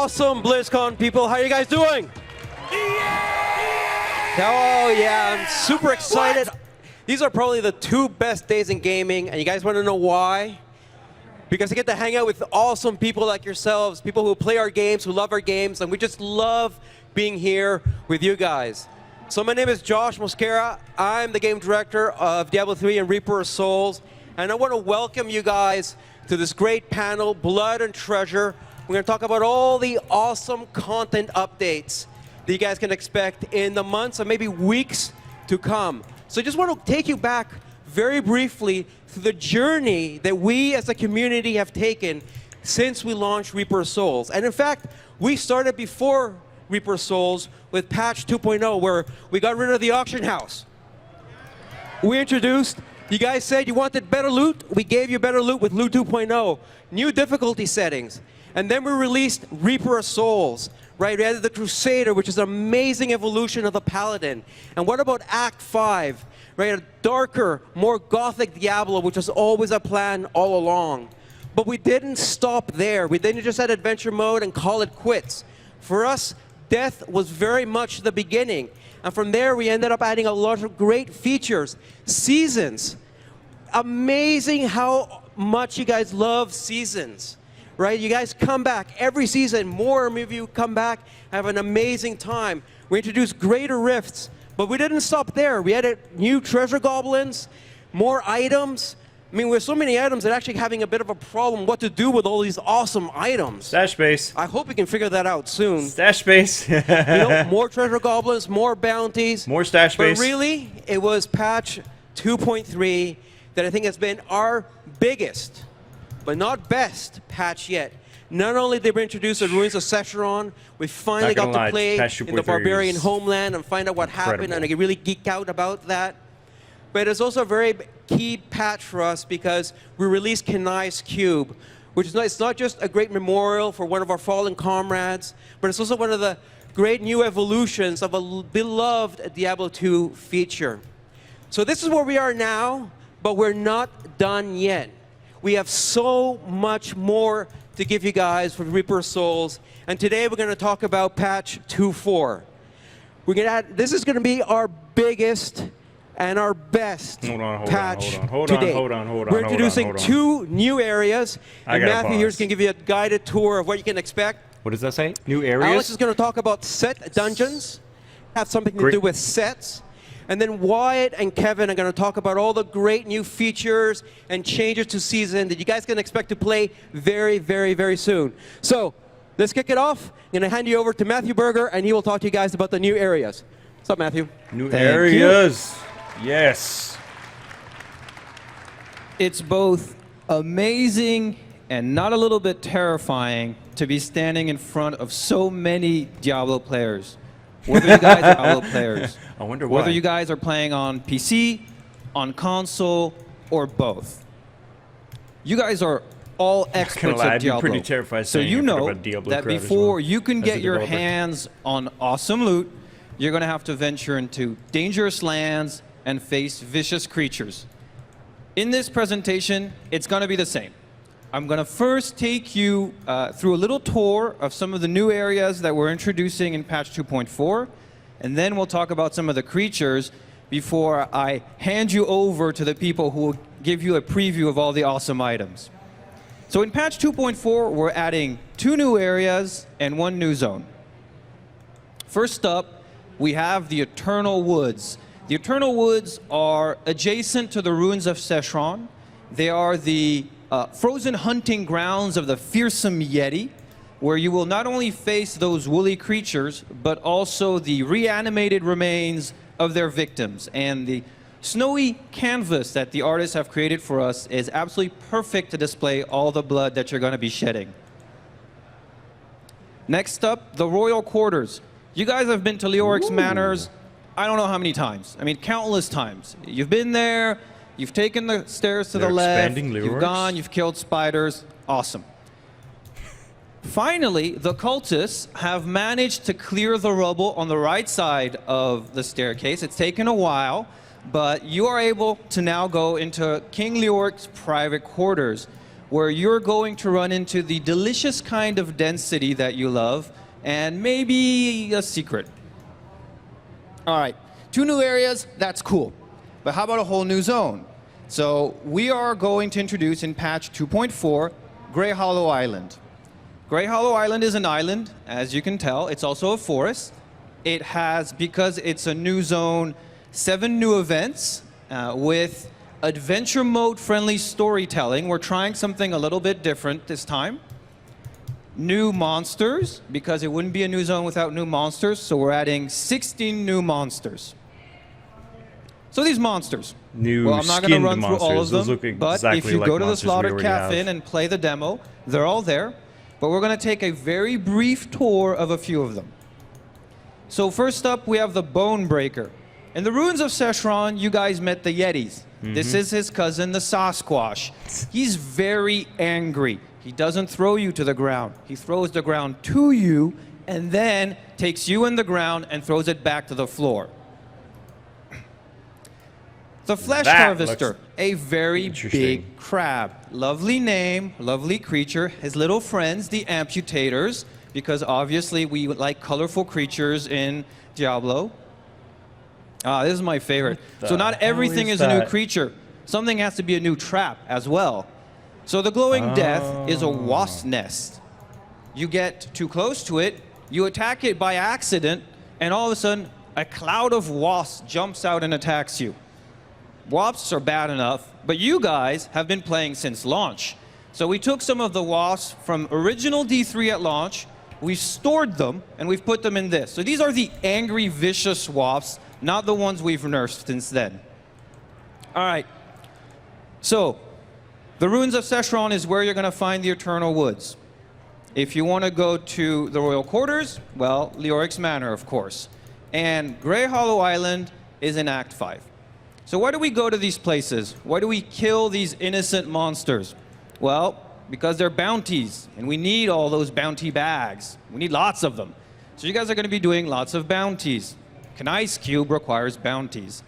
awesome BlizzCon people. How are you guys doing? Oh yeah, I'm super excited. What? These are probably the 2 best days in gaming, and you guys want to know why? Because I get to hang out with awesome people like yourselves, people who play our games, who love our games, and we just love being here with you guys. So my name is Josh Mosquera. I'm the game director of Diablo 3 and Reaper of Souls, and I want to welcome you guys to this great panel, Blood and Treasure. We're going to talk about all the awesome content updates that you guys can expect in the months or maybe weeks to come. So I just want to take you back very briefly to the journey that we as a community have taken since we launched Reaper of Souls. And in fact, we started before Reaper of Souls with patch 2.0, where we got rid of the auction house. We introduced, you guys said you wanted better loot, we gave you better loot with Loot 2.0, new difficulty settings. And then we released Reaper of Souls, right? We added the Crusader, which is an amazing evolution of the Paladin. And what about Act 5, right? A darker, more gothic Diablo, which was always a plan all along. But we didn't stop there. We didn't just add adventure mode and call it quits. For us, death was very much the beginning. And from there, we ended up adding a lot of great features. Seasons. Amazing how much you guys love seasons. Right? You guys come back every season. More of you come back, have an amazing time. We introduced greater rifts, but we didn't stop there. We added new treasure goblins, more items. I mean, with so many items, that actually having a bit of a problem what to do with all these awesome items. Stash space. I hope we can figure that out soon. Stash space. You know, more treasure goblins, more bounties. More stash space. But really, it was patch 2.3 that I think has been our biggest, but not best, patch yet. Not only did we introduce the Ruins of Secheron, we finally got to play in the barbarian homeland and find out what happened, and I really geek out about that. But it's also a very key patch for us because we released Kanai's Cube, which is it's not just a great memorial for one of our fallen comrades, but it's also one of the great new evolutions of a beloved Diablo 2 feature. So this is where we are now, but we're not done yet. We have so much more to give you guys for Reaper of Souls, and today we're going to talk about patch 2.4. We're going to add, this is going to be our biggest and our best patch today. We're introducing 2 new areas, and Matthew here is going to give you a guided tour of what you can expect. What does that say? New areas? Alex is going to talk about set dungeons, have something to do with sets. And then Wyatt and Kevin are going to talk about all the great new features and changes to season that you guys can expect to play very, very, very soon. So let's kick it off. I'm going to hand you over to Matthew Berger, and he will talk to you guys about the new areas. What's up, Matthew? New areas. Yes. It's both amazing and not a little bit terrifying to be standing in front of so many Diablo players. Whether you guys are Diablo players, I wonder why. Whether you guys are playing on PC, on console, or both. You guys are all experts at Diablo. Pretty terrified so you know that before you can get your hands on awesome loot, you're going to have to venture into dangerous lands and face vicious creatures. In this presentation, it's going to be the same. I'm going to first take you through a little tour of some of the new areas that we're introducing in patch 2.4, and then we'll talk about some of the creatures before I hand you over to the people who will give you a preview of all the awesome items. So in patch 2.4, we're adding 2 new areas and 1 new zone. First up, we have the Eternal Woods. The Eternal Woods are adjacent to the Ruins of Secheron. They are the frozen hunting grounds of the fearsome Yeti, where you will not only face those woolly creatures, but also the reanimated remains of their victims. And the snowy canvas that the artists have created for us is absolutely perfect to display all the blood that you're going to be shedding. Next up, the Royal Quarters. You guys have been to Leoric's Manors, I don't know how many times. I mean, countless times. You've been there. You've taken the stairs to the left, you've gone, you've killed spiders. Awesome. Finally, the cultists have managed to clear the rubble on the right side of the staircase. It's taken a while, but you are able to now go into King Leoric's private quarters, where you're going to run into the delicious kind of density that you love, and maybe a secret. All right, 2 new areas, that's cool. But how about a whole new zone? So we are going to introduce in patch 2.4, Grey Hollow Island. Grey Hollow Island is an island, as you can tell. It's also a forest. It has, because it's a new zone, 7 new events with adventure mode friendly storytelling. We're trying something a little bit different this time. New monsters, because it wouldn't be a new zone without new monsters, so we're adding 16 new monsters. So these monsters, New well, I'm not going to run through all of Those them, look but exactly if you like go to the monsters we Slaughtered already Cafe have. and play the demo, they're all there. But we're going to take a very brief tour of a few of them. So first up, we have the Bone Breaker. In the ruins of Szechuan, you guys met the Yetis. This is his cousin, the Sasquatch. He's very angry. He doesn't throw you to the ground. He throws the ground to you and then takes you in the ground and throws it back to the floor. The Flesh Harvester, a very big crab. Lovely name, lovely creature. His little friends, the Amputators, because obviously we like colorful creatures in Diablo. This is my favorite. So not everything is a new creature. Something has to be a new trap as well. So the Glowing Death is a wasp nest. You get too close to it, you attack it by accident, and all of a sudden, a cloud of wasps jumps out and attacks you. Wasps are bad enough, but you guys have been playing since launch. So we took some of the wasps from original D3 at launch, we've stored them, and we've put them in this. So these are the angry, vicious wasps, not the ones we've nursed since then. All right. So the Ruins of Szechuan is where you're going to find the Eternal Woods. If you want to go to the Royal Quarters, well, Leoric's Manor, of course. And Grey Hollow Island is in Act 5. So why do we go to these places? Why do we kill these innocent monsters? Well, because they're bounties, and we need all those bounty bags. We need lots of them. So you guys are going to be doing lots of bounties. Kanai's cube requires bounties.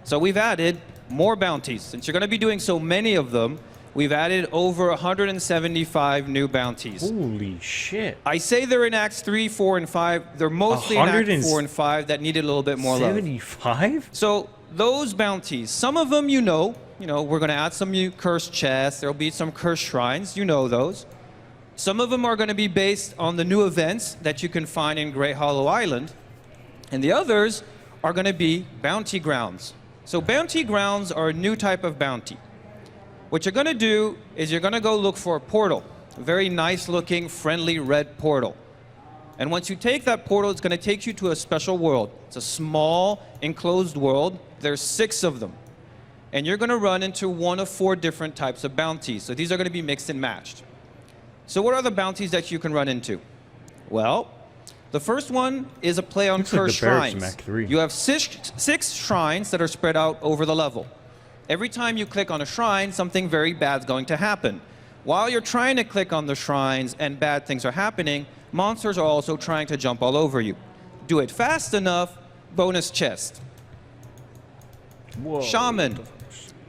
So we've added more bounties. Since you're going to be doing so many of them, we've added over 175 new bounties. Holy shit. I say they're in Acts 3, 4, and 5. They're mostly in Act 4 and 5 that needed a little bit more love. 75? So those bounties, some of them you know, we're going to add some new cursed chests. There'll be some cursed shrines. You know those. Some of them are going to be based on the new events that you can find in Grey Hollow Island. And the others are going to be bounty grounds. So bounty grounds are a new type of bounty. What you're going to do is you're going to go look for a portal. A very nice looking, friendly red portal. And once you take that portal, it's going to take you to a special world. It's a small, enclosed world. There's 6 of them. And you're going to run into one of 4 different types of bounties. So these are going to be mixed and matched. So what are the bounties that you can run into? Well, the first one is a play on cursed shrines. You have 6 shrines that are spread out over the level. Every time you click on a shrine, something very bad is going to happen. While you're trying to click on the shrines and bad things are happening, monsters are also trying to jump all over you. Do it fast enough, bonus chest. Whoa. Shaman.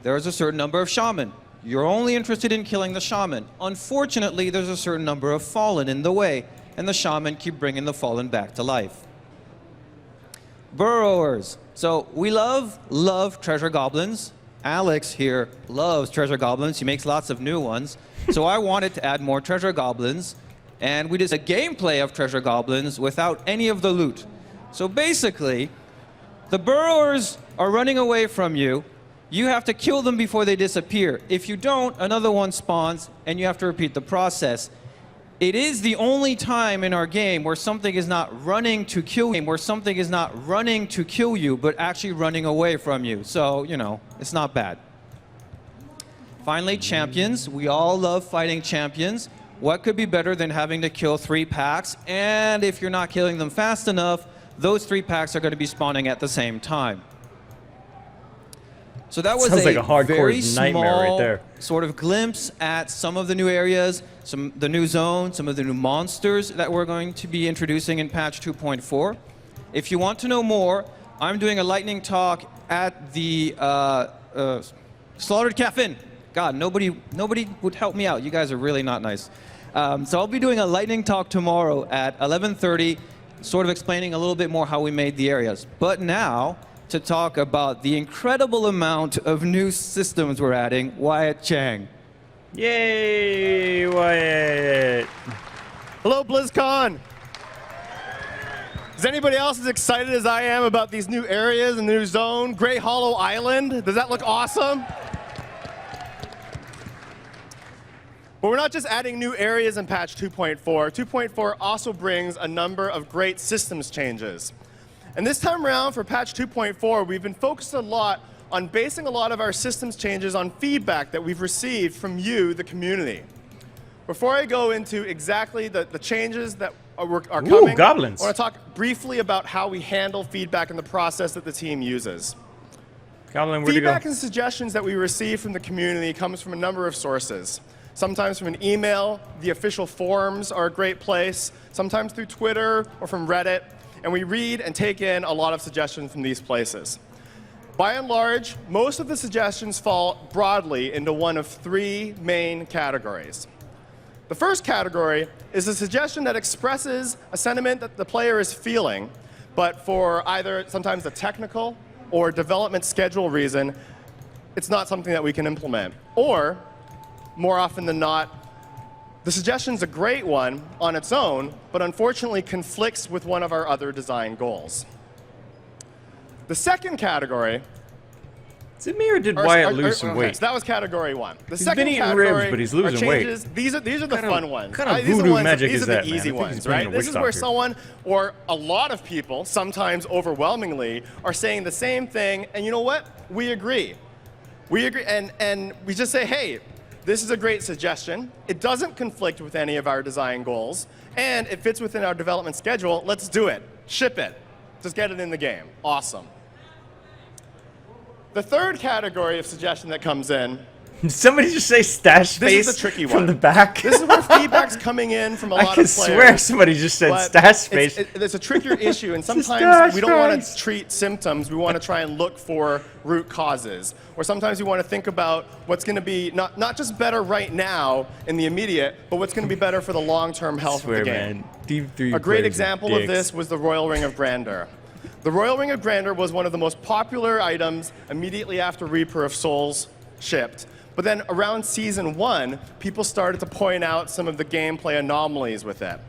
There's a certain number of shaman. You're only interested in killing the shaman. Unfortunately, there's a certain number of fallen in the way, and the shaman keep bringing the fallen back to life. Burrowers. So we love treasure goblins. Alex here loves treasure goblins. He makes lots of new ones. So I wanted to add more treasure goblins, and we did a gameplay of treasure goblins without any of the loot. So basically, the burrowers are running away from you. You have to kill them before they disappear. If you don't, another one spawns, and you have to repeat the process. It is the only time in our game where something is not running to kill you, but actually running away from you. So, it's not bad. Finally, champions. We all love fighting champions. What could be better than having to kill 3 packs? And if you're not killing them fast enough, those 3 packs are going to be spawning at the same time. So that was Sounds like a a hardcore very nightmare right small there. sort of glimpse at some of the new areas, the new zones, some of the new monsters that we're going to be introducing in patch 2.4. If you want to know more, I'm doing a lightning talk at the Slaughtered Cafe. God, nobody would help me out. You guys are really not nice. So I'll be doing a lightning talk tomorrow at 11:30, sort of explaining a little bit more how we made the areas. But now, to talk about the incredible amount of new systems we're adding, Wyatt Chang. Yay, Wyatt. Hello, BlizzCon. Is anybody else as excited as I am about these new areas and the new zone? Grey Hollow Island, does that look awesome? But we're not just adding new areas in patch 2.4. 2.4 also brings a number of great systems changes. And this time around for patch 2.4, we've been focused a lot on basing a lot of our systems changes on feedback that we've received from you, the community. Before I go into exactly the changes that are coming, goblins. I want to talk briefly about how we handle feedback and the process that the team uses. Goblin, where'd you go? Feedback and suggestions that we receive from the community comes from a number of sources. Sometimes from an email, the official forums are a great place, sometimes through Twitter or from Reddit, and we read and take in a lot of suggestions from these places. By and large, most of the suggestions fall broadly into one of three main categories. The first category is a suggestion that expresses a sentiment that the player is feeling, but for either sometimes a technical or development schedule reason, it's not something that we can implement. Or, more often than not, the suggestion's a great one on its own, but unfortunately conflicts with one of our other design goals. The second category... Is it me or did Wyatt lose some weight? So that was category one. He's been eating ribs, but he's losing weight. These are the fun ones. What kind of voodoo magic these is are that, the man? easy I think he's ones, playing right? a This is where witch doctor. someone, or a lot of people, sometimes overwhelmingly, are saying the same thing, and you know what? We agree. We agree, and we just say, hey, this is a great suggestion. It doesn't conflict with any of our design goals, and it fits within our development schedule. Let's do it. Ship it. Just get it in the game. Awesome. The third category of suggestion that comes in... Did somebody just say stash space this is a tricky from one. the back? This is where feedback's coming in from a lot of I players. can swear somebody just said But stash space. It's a trickier issue, and stash sometimes we don't want space. to treat symptoms. We want to try and look for root causes. Or sometimes we want to think about what's going to be not just better right now in the immediate, but what's going to be better for the long-term health of the game. Man. A great example of this was the Royal Ring of Grandeur. The Royal Ring of Grandeur was one of the most popular items immediately after Reaper of Souls shipped. But then around Season 1, people started to point out some of the gameplay anomalies with it.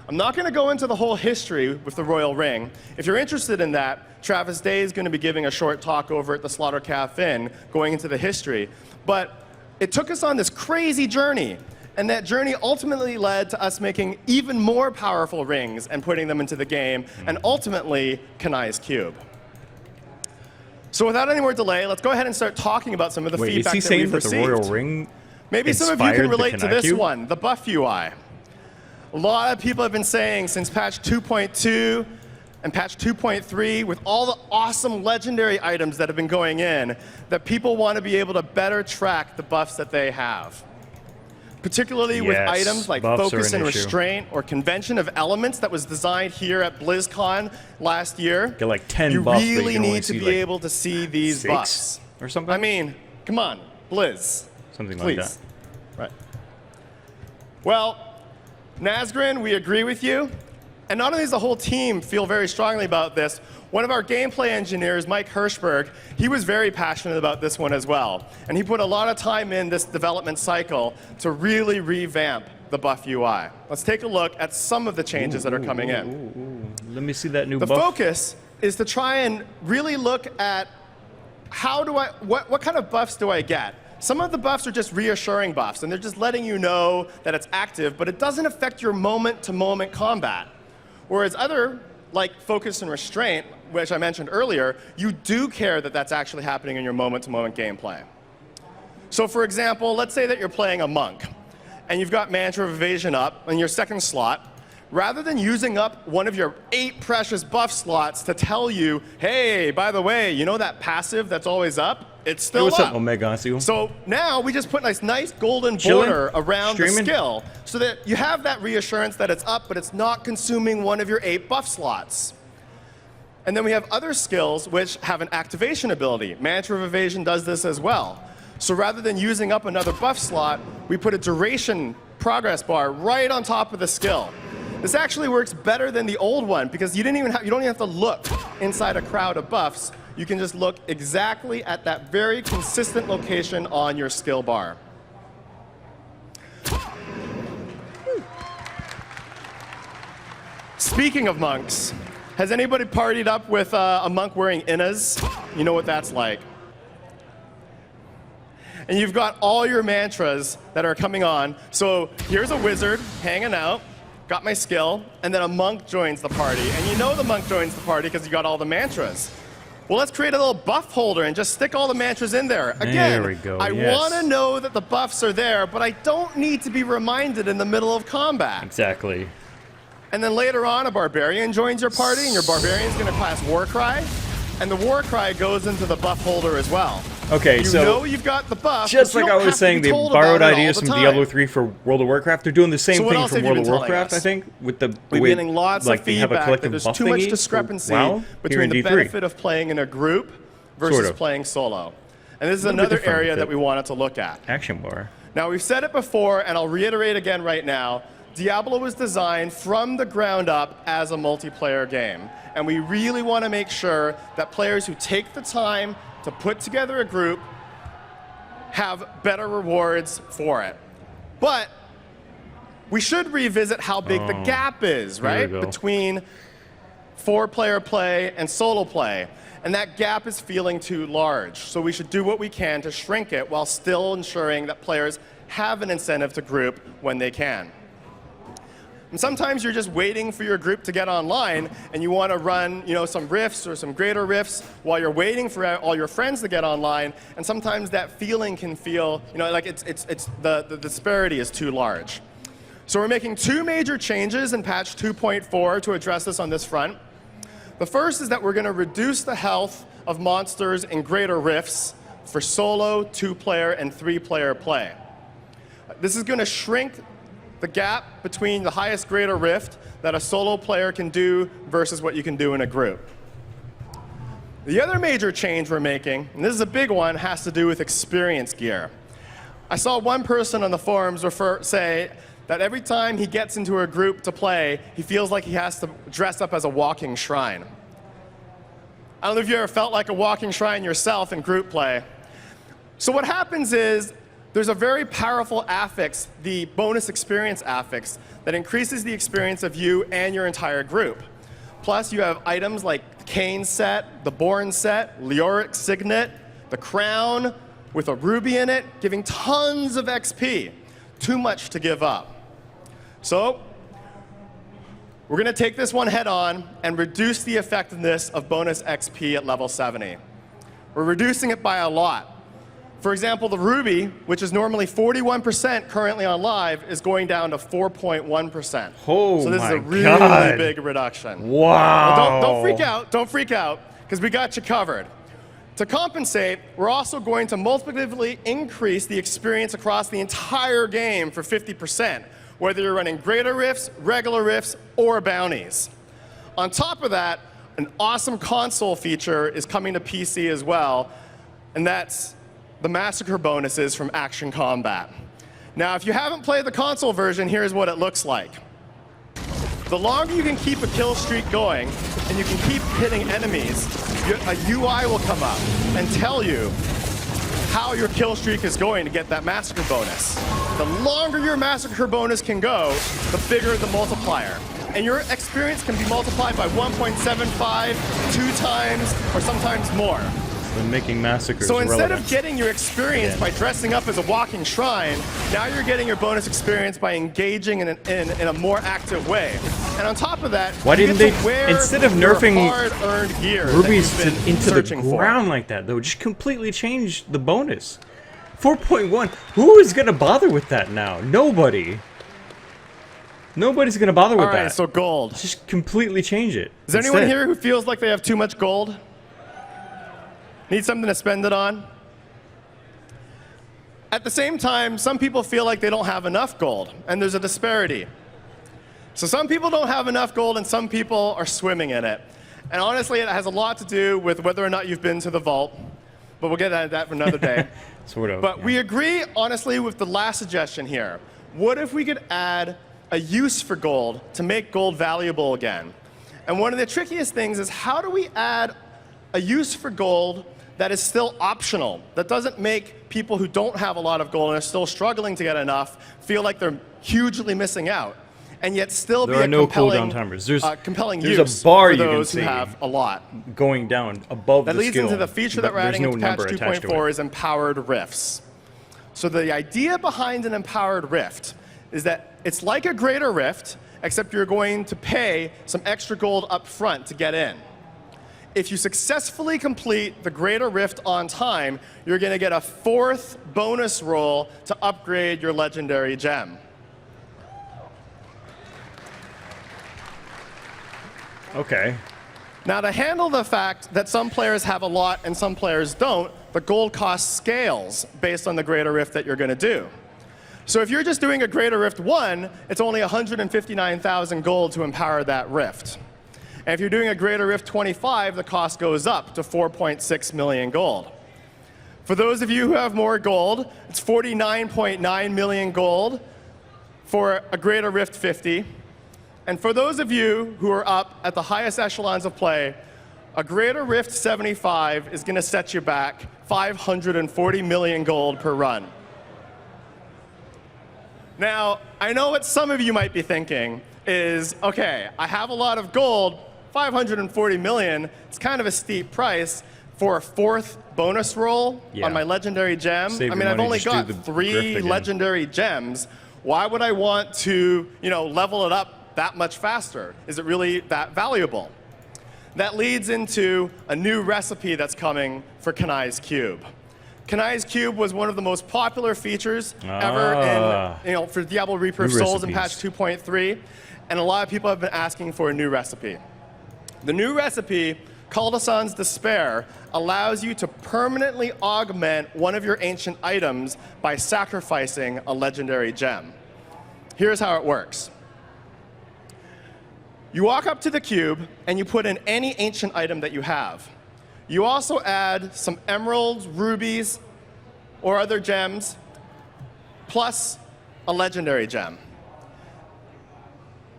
I'm not going to go into the whole history with the Royal Ring. If you're interested in that, Travis Day is going to be giving a short talk over at the Slaughter Cafe going into the history. But it took us on this crazy journey. And that journey ultimately led to us making even more powerful rings and putting them into the game, and ultimately, Kanai's Cube. So without any more delay, let's go ahead and start talking about some of the feedback that we've received. The Royal Ring Maybe some of you can relate to Kanai this Cube? one, the buff UI. A lot of people have been saying since patch 2.2 and patch 2.3, with all the awesome legendary items that have been going in, that people want to be able to better track the buffs that they have. Particularly with items like Focus and Restraint or Convention of Elements that was designed here at BlizzCon last year. Get like 10 you buffs, really need to be able to see these 6 buffs. or something? I mean, come on, Blizz. Something Please. like that. Right. Well, Nazgrin, we agree with you. And not only does the whole team feel very strongly about this, one of our gameplay engineers, Mike Hirschberg, he was very passionate about this one as well. And he put a lot of time in this development cycle to really revamp the buff UI. Let's take a look at some of the changes that are coming in. Let me see that new The buff. focus is to try and really look at what kind of buffs do I get? Some of the buffs are just reassuring buffs, and they're just letting you know that it's active, but it doesn't affect your moment-to-moment combat. Whereas other, like Focus and Restraint, which I mentioned earlier, you do care that that's actually happening in your moment-to-moment gameplay. So for example, let's say that you're playing a monk, and you've got Mantra of Evasion up in your second slot. Rather than using up one of your 8 precious buff slots to tell you, hey, by the way, you know that passive that's always up? It's still what's up. up, Omega? So now we just put a nice golden border around the skill so that you have that reassurance that it's up, but it's not consuming one of your 8 buff slots. And then we have other skills which have an activation ability. Mantra of Evasion does this as well. So rather than using up another buff slot, we put a duration progress bar right on top of the skill. This actually works better than the old one because you don't even have to look inside a crowd of buffs. You can just look exactly at that very consistent location on your skill bar. Speaking of monks, has anybody partied up with a monk wearing innas? You know what that's like. And you've got all your mantras that are coming on. So here's a wizard hanging out, got my skill, and then a monk joins the party. And you know the monk joins the party because you got all the mantras. Well, let's create a little buff holder and just stick all the mantras in there. Again, there we go. I want to know that the buffs are there, but I don't need to be reminded in the middle of combat. Exactly. And then later on, a barbarian joins your party, and your barbarian's going to class Warcry. And the Warcry goes into the buff holder as well. Okay, you know you've got the buff. Just like I was saying, they borrowed ideas from Diablo 3 for World of Warcraft. They're doing the same thing for World of Warcraft, I think, with the we've been getting lots like of they have a feedback collective that there's buff too much thingy discrepancy WoW between the D3. benefit of playing in a group versus Sort of. playing solo. And this is Little bit another different area with that it. we wanted to look at. Action bar. Now, we've said it before, and I'll reiterate again right now. Diablo was designed from the ground up as a multiplayer game. And we really want to make sure that players who take the time to put together a group have better rewards for it. But we should revisit how big the gap is, right? Between 4-player play and solo play. And that gap is feeling too large. So we should do what we can to shrink it while still ensuring that players have an incentive to group when they can. And sometimes you're just waiting for your group to get online, and you want to run, some rifts or some greater rifts while you're waiting for all your friends to get online. And sometimes that feeling can feel, like the disparity is too large. So we're making 2 major changes in patch 2.4 to address this on this front. The first is that we're going to reduce the health of monsters in greater rifts for solo, 2-player, and 3-player play. This is going to shrink the gap between the highest greater rift that a solo player can do versus what you can do in a group. The other major change we're making, and this is a big one, has to do with experience gear. I saw one person on the forums say that every time he gets into a group to play, he feels like he has to dress up as a walking shrine. I don't know if you ever felt like a walking shrine yourself in group play. So what happens is, there's a very powerful affix, the bonus experience affix, that increases the experience of you and your entire group. Plus, you have items like Kane's set, the Born set, Leoric Signet, the Crown with a ruby in it, giving tons of XP. Too much to give up. So, we're going to take this one head on and reduce the effectiveness of bonus XP at level 70. We're reducing it by a lot. For example, the ruby, which is normally 41% currently on live, is going down to 4.1%. Oh, so this is a really God. big reduction. Wow. Well, don't freak out, because we got you covered. To compensate, we're also going to multiplicatively increase the experience across the entire game for 50%, whether you're running greater rifts, regular rifts, or bounties. On top of that, an awesome console feature is coming to PC as well, and that's the massacre bonuses from Action Combat. Now, if you haven't played the console version, here's what it looks like. The longer you can keep a kill streak going, and you can keep hitting enemies, a UI will come up and tell you how your kill streak is going to get that massacre bonus. The longer your massacre bonus can go, the bigger the multiplier. And your experience can be multiplied by 1.75, 2 times, or sometimes more. When making massacres So instead relevant. of getting your experience by dressing up as a walking shrine, now you're getting your bonus experience by engaging in a more active way. And on top of that, Why you didn't get to they, wear instead of your nerfing hard-earned gear rubies that you've been into the searching ground like that, though, just completely change the bonus. 4.1. Who is going to bother with that now? Nobody. Nobody's going to bother with All right, that. so gold. Just completely change it. Is there anyone here who feels like they have too much gold? Need something to spend it on? At the same time, some people feel like they don't have enough gold, and there's a disparity. So some people don't have enough gold, and some people are swimming in it. And honestly, it has a lot to do with whether or not you've been to the vault. But we'll get at that for another day. Sort of. But we agree, honestly, with the last suggestion here. What if we could add a use for gold to make gold valuable again? And one of the trickiest things is how do we add a use for gold that is still optional, that doesn't make people who don't have a lot of gold and are still struggling to get enough feel like they're hugely missing out, and yet still be a compelling, compelling use for those who have a lot. Going down above the skill. That leads into the feature that we're adding into patch 2.4 is empowered rifts. So the idea behind an empowered rift is that it's like a greater rift, except you're going to pay some extra gold up front to get in. If you successfully complete the greater rift on time, you're going to get a 4th bonus roll to upgrade your legendary gem. Okay. Now, to handle the fact that some players have a lot and some players don't, the gold cost scales based on the greater rift that you're going to do. So if you're just doing a greater rift 1, it's only 159,000 gold to empower that rift. And if you're doing a greater rift 25, the cost goes up to 4.6 million gold. For those of you who have more gold, it's 49.9 million gold for a greater rift 50. And for those of you who are up at the highest echelons of play, a greater rift 75 is going to set you back 540 million gold per run. Now, I know what some of you might be thinking is, okay, I have a lot of gold, 540 million, it's kind of a steep price for a 4th bonus roll on my legendary gem. I mean, I've only got 3 legendary gems. Why would I want to, level it up that much faster? Is it really that valuable? That leads into a new recipe that's coming for Kanai's Cube. Kanai's Cube was one of the most popular features ever in, for Diablo Reaper of Souls in patch 2.3, and a lot of people have been asking for a new recipe. The new recipe, Culdesan's Despair, allows you to permanently augment one of your ancient items by sacrificing a legendary gem. Here's how it works. You walk up to the cube, and you put in any ancient item that you have. You also add some emeralds, rubies, or other gems, plus a legendary gem.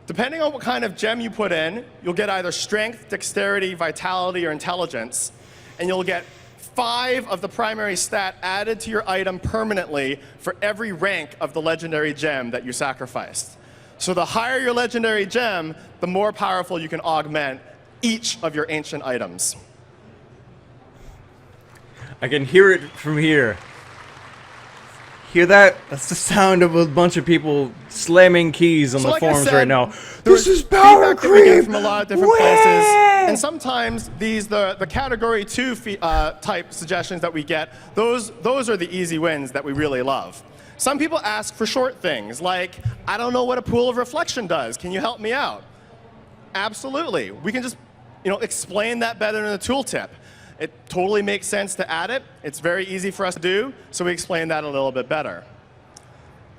Depending on what kind of gem you put in, you'll get either strength, dexterity, vitality, or intelligence, and you'll get 5 of the primary stat added to your item permanently for every rank of the legendary gem that you sacrificed. So the higher your legendary gem, the more powerful you can augment each of your ancient items. I can hear it from here. Hear that? That's the sound of a bunch of people slamming keys on the forums right now. This is power creep! We get from a lot of different places. And sometimes the category 2 type suggestions that we get, those are the easy wins that we really love. Some people ask for short things like, I don't know what a pool of reflection does. Can you help me out? Absolutely. We can just explain that better in the tooltip. It totally makes sense to add it. It's very easy for us to do, so we explain that a little bit better.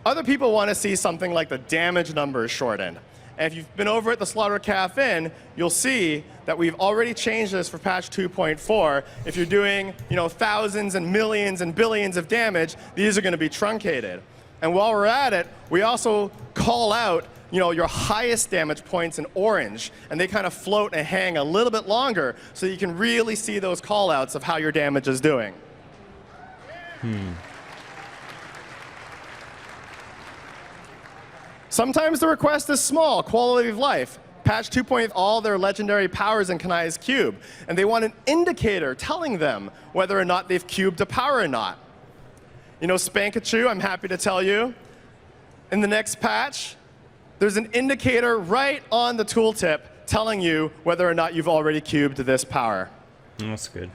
Other people want to see something like the damage numbers shortened. And if you've been over at the Slaughter Cafe, you'll see that we've already changed this for patch 2.4. If you're doing thousands and millions and billions of damage, these are going to be truncated. And while we're at it, we also call out your highest damage points in orange, and they kind of float and hang a little bit longer, so you can really see those call-outs of how your damage is doing. Sometimes the request is small, quality of life. Patch 2.0, all their legendary powers in Kanai's Cube, and they want an indicator telling them whether or not they've cubed a power or not. Spankachu, I'm happy to tell you, in the next patch, there's an indicator right on the tooltip telling you whether or not you've already cubed this power. That's good.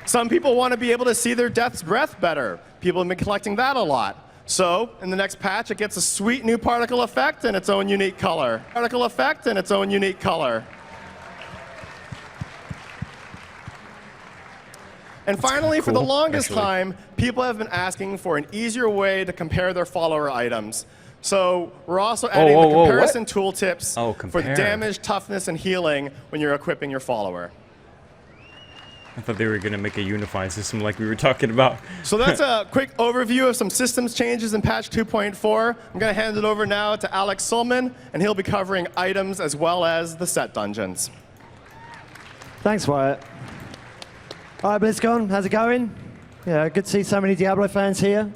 Some people want to be able to see their death's breath better. People have been collecting that a lot. So in the next patch, it gets a sweet new particle effect and its own unique color. Particle effect and its own unique color. And finally, for the longest time, people have been asking for an easier way to compare their follower items. So we're also adding the comparison tooltips for damage, toughness, and healing when you're equipping your follower. I thought they were going to make a unified system like we were talking about. So that's a quick overview of some systems changes in patch 2.4. I'm going to hand it over now to Alex Sulman, and he'll be covering items as well as the set dungeons. Thanks, Wyatt. Hi, Blizzcon. How's it going? Yeah, good to see so many Diablo fans here.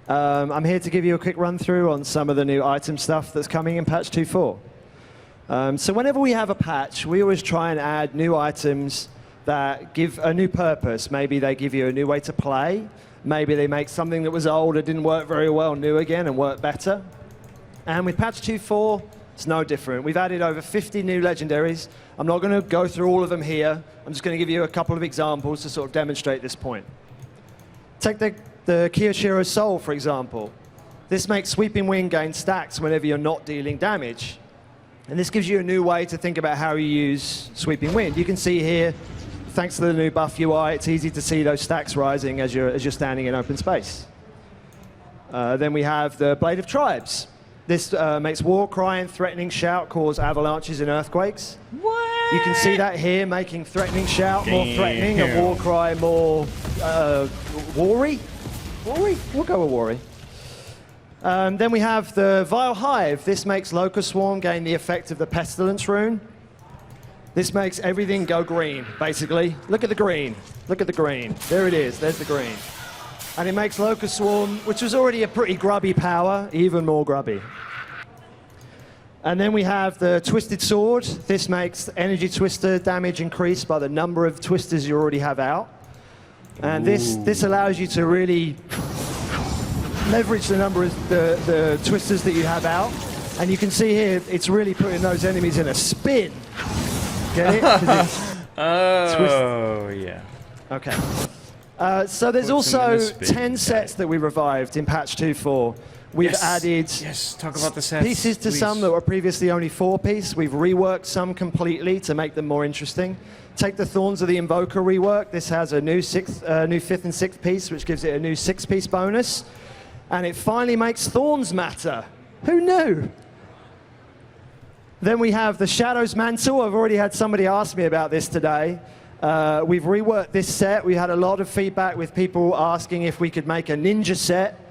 I'm here to give you a quick run-through on some of the new item stuff that's coming in patch 2.4. So whenever we have a patch, we always try and add new items that give a new purpose. Maybe they give you a new way to play. Maybe they make something that was old or didn't work very well new again and work better. And with patch 2.4, it's no different. We've added over 50 new legendaries. I'm not going to go through all of them here. I'm just going to give you a couple of examples to sort of demonstrate this point. Take the Kiyoshiro Soul, for example. This makes Sweeping Wind gain stacks whenever you're not dealing damage. And this gives you a new way to think about how you use Sweeping Wind. You can see here, thanks to the new buff UI, it's easy to see those stacks rising as you're standing in open space. Then we have the Blade of Tribes. This makes War Cry and Threatening Shout cause avalanches and earthquakes. What? You can see that here, making Threatening Shout more threatening and War Cry more wary. Wary? We'll go with wary. Then we have the Vile Hive. This makes Locust Swarm gain the effect of the Pestilence rune. This makes everything go green, basically. Look at the green. Look at the green. There it is. There's the green. And it makes Locust Swarm, which was already a pretty grubby power, even more grubby. And then we have the Twisted Sword. This makes Energy Twister damage increase by the number of twisters you already have out. And this allows you to really leverage the number of the twisters that you have out. And you can see here, it's really putting those enemies in a spin. Get it? Oh, yeah. Okay. So there's also 10 sets that we revived in patch 2.4. We've added talk about the sets, pieces to please. some that were previously only 4-piece. We've reworked some completely to make them more interesting. Take the Thorns of the Invoker rework. This has a new 5th and 6th piece, which gives it a new 6-piece bonus. And it finally makes Thorns matter. Who knew? Then we have the Shadow's Mantle. I've already had somebody ask me about this today. We've reworked this set. We had a lot of feedback with people asking if we could make a ninja set.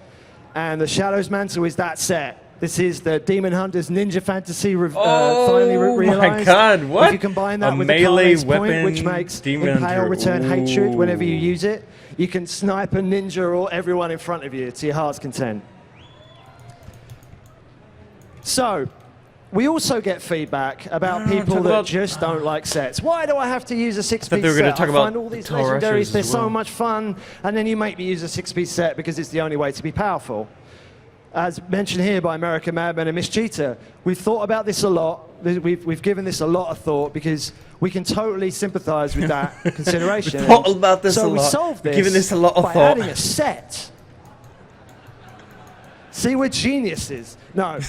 And the Shadow's Mantle is that set. This is the Demon Hunter's Ninja Fantasy finally realized. Oh my god, what? If you combine that with the melee Kanai's weapon, point, which makes Demon Impale Hunter. return hatred whenever you use it, you can snipe a ninja or everyone in front of you to your heart's content. So, we also get feedback about people that just don't like sets. Why do I have to use a 6-piece set? I find all these legendaries, they're so much fun, and then you make me use a 6-piece set because it's the only way to be powerful. As mentioned here by American Madman and Miss Cheetah, we've thought about this a lot. We've given this a lot of thought because we can totally sympathize with that consideration. We've thought about this a lot. So we solved this given this a lot of by thought. adding a set. See, we're geniuses. No.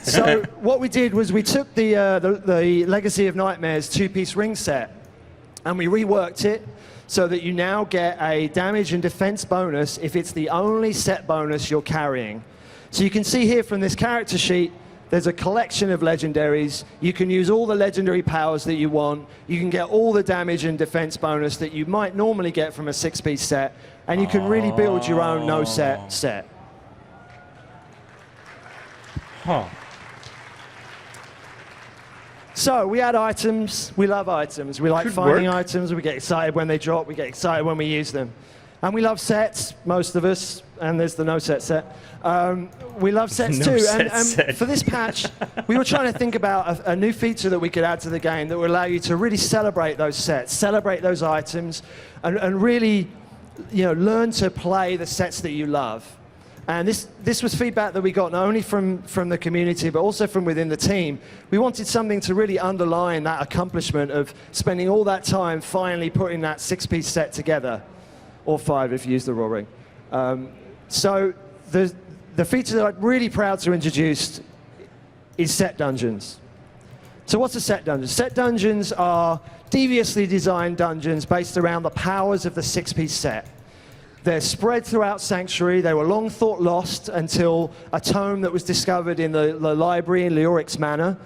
So what we did was we took the Legacy of Nightmares 2-piece ring set and we reworked it so that you now get a damage and defense bonus if it's the only set bonus you're carrying. So you can see here from this character sheet, there's a collection of legendaries. You can use all the legendary powers that you want. You can get all the damage and defense bonus that you might normally get from a 6-piece set. And you can really build your own no-set set. Huh. So we add items. We love items. We like finding items. We get excited when they drop. We get excited when we use them. And we love sets, most of us. And there's the no-set set. We love sets too. And for this patch, we were trying to think about a new feature that we could add to the game that would allow you to really celebrate those sets, celebrate those items, and really, learn to play the sets that you love. And this was feedback that we got not only from the community, but also from within the team. We wanted something to really underline that accomplishment of spending all that time finally putting that 6-piece set together, or 5 if you use the raw ring. So the feature that I'm really proud to introduce is set dungeons. So what's a set dungeon? Set dungeons are deviously designed dungeons based around the powers of the 6-piece set. They're spread throughout Sanctuary. They were long thought lost until a tome that was discovered in the library in Leoric's Manor.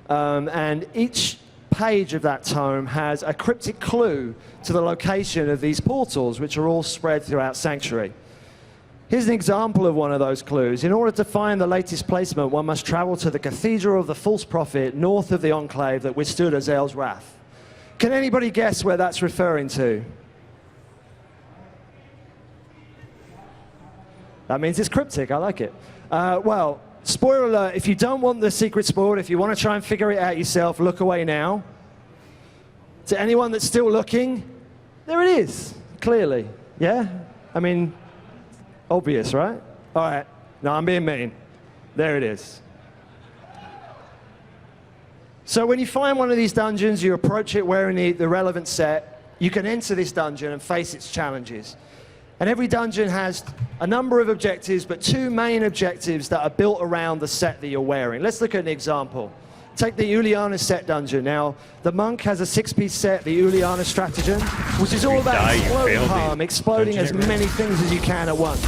And each page of that tome has a cryptic clue to the location of these portals, which are all spread throughout Sanctuary. Here's an example of one of those clues. In order to find the latest placement, one must travel to the Cathedral of the False Prophet, north of the Enclave that withstood Azel's wrath. Can anybody guess where that's referring to? That means it's cryptic. I like it. Well, spoiler alert, if you don't want the secret spoiled, if you want to try and figure it out yourself, look away now. To anyone that's still looking, there it is, clearly. Yeah? I mean, obvious, right? All right. No, I'm being mean. There it is. So when you find one of these dungeons, you approach it wearing the relevant set, you can enter this dungeon and face its challenges. And every dungeon has a number of objectives, but two main objectives that are built around the set that you're wearing. Let's look at an example. Take the Uliana set dungeon. Now, the monk has a 6-piece set, the Uliana stratagem, which is all about exploding harm, exploding as many things as you can at once.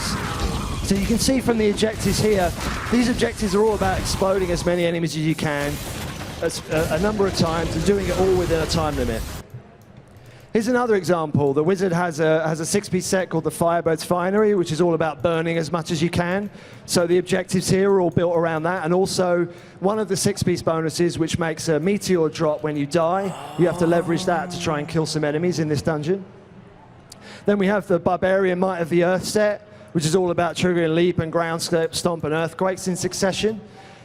So you can see from the objectives here, these objectives are all about exploding as many enemies as you can, a number of times, and doing it all within a time limit. Here's another example. The wizard has a 6-piece set called the Firebird's Finery, which is all about burning as much as you can. So the objectives here are all built around that. And also, one of the 6-piece bonuses, which makes a meteor drop when you die. You have to leverage that to try and kill some enemies in this dungeon. Then we have the Barbarian Might of the Earth set, which is all about triggering leap and ground stomp and earthquakes in succession.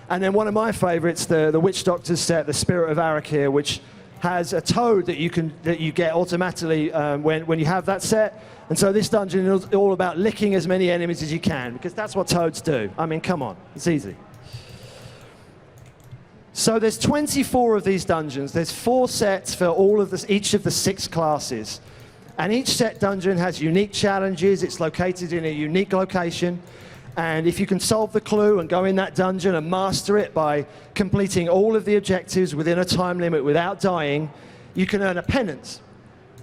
And then one of my favorites, the Witch Doctor's set, the Spirit of Arakir, which has a toad that you get automatically when you have that set. And so this dungeon is all about licking as many enemies as you can, because that's what toads do. I mean, come on, it's easy. So there's 24 of these dungeons. There's 4 sets for each of the 6 classes. And each set dungeon has unique challenges. It's located in a unique location. And if you can solve the clue and go in that dungeon and master it by completing all of the objectives within a time limit without dying, you can earn a pennant.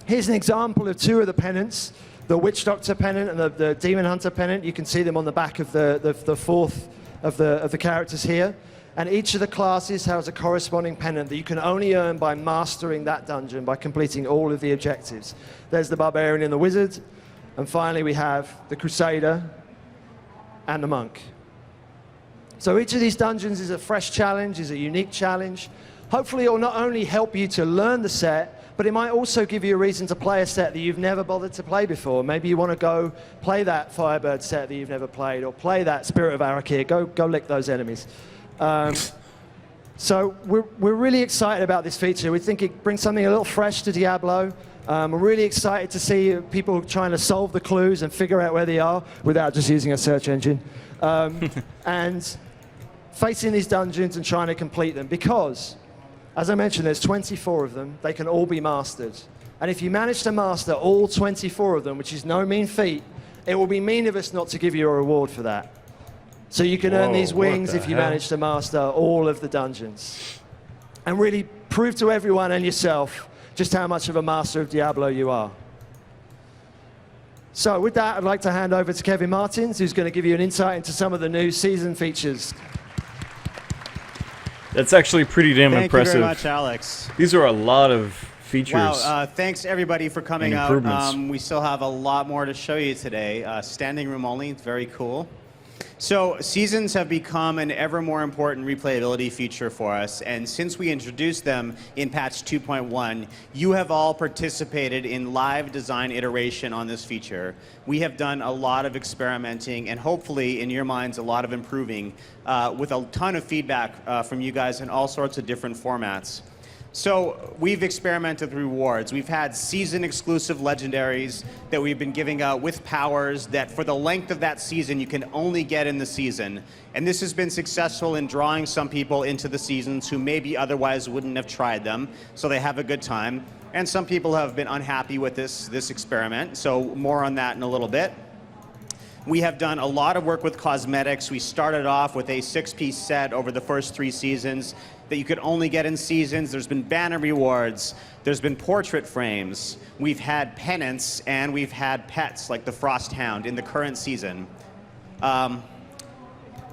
Here's an example of 2 of the pennants, the Witch Doctor pennant and the Demon Hunter pennant. You can see them on the back of the fourth of the characters here. And each of the classes has a corresponding pennant that you can only earn by mastering that dungeon, by completing all of the objectives. There's the Barbarian and the Wizard. And finally, we have the Crusader and the Monk. So each of these dungeons is a fresh challenge, is a unique challenge. Hopefully it will not only help you to learn the set, but it might also give you a reason to play a set that you've never bothered to play before. Maybe you want to go play that Firebird set that you've never played, or play that Spirit of Arakir. Go lick those enemies. So we're really excited about this feature. We think it brings something a little fresh to Diablo. We're really excited to see people trying to solve the clues and figure out where they are without just using a search engine. And facing these dungeons and trying to complete them, because, as I mentioned, there's 24 of them. They can all be mastered. And if you manage to master all 24 of them, which is no mean feat, it will be mean of us not to give you a reward for that. So you can earn these wings if you manage to master all of the dungeons. And really prove to everyone and yourself just how much of a master of Diablo you are. So with that, I'd like to hand over to Kevin Martins, who's going to give you an insight into some of the new season features. That's actually pretty damn impressive. Thank you very much, Alex. These are a lot of features. Wow, thanks everybody for coming out. We still have a lot more to show you today. Standing room only, it's very cool. So seasons have become an ever more important replayability feature for us, and since we introduced them in patch 2.1, you have all participated in live design iteration on this feature. We have done a lot of experimenting and hopefully, in your minds, a lot of improving with a ton of feedback from you guys in all sorts of different formats. So we've experimented with rewards. We've had season-exclusive legendaries that we've been giving out with powers that for the length of that season you can only get in the season. And this has been successful in drawing some people into the seasons who maybe otherwise wouldn't have tried them, so they have a good time. And some people have been unhappy with this experiment, so more on that in a little bit. We have done a lot of work with cosmetics. We started off with a 6-piece set over the first 3 seasons that you could only get in seasons. There's been banner rewards. There's been portrait frames. We've had pennants, and we've had pets like the Frost Hound in the current season.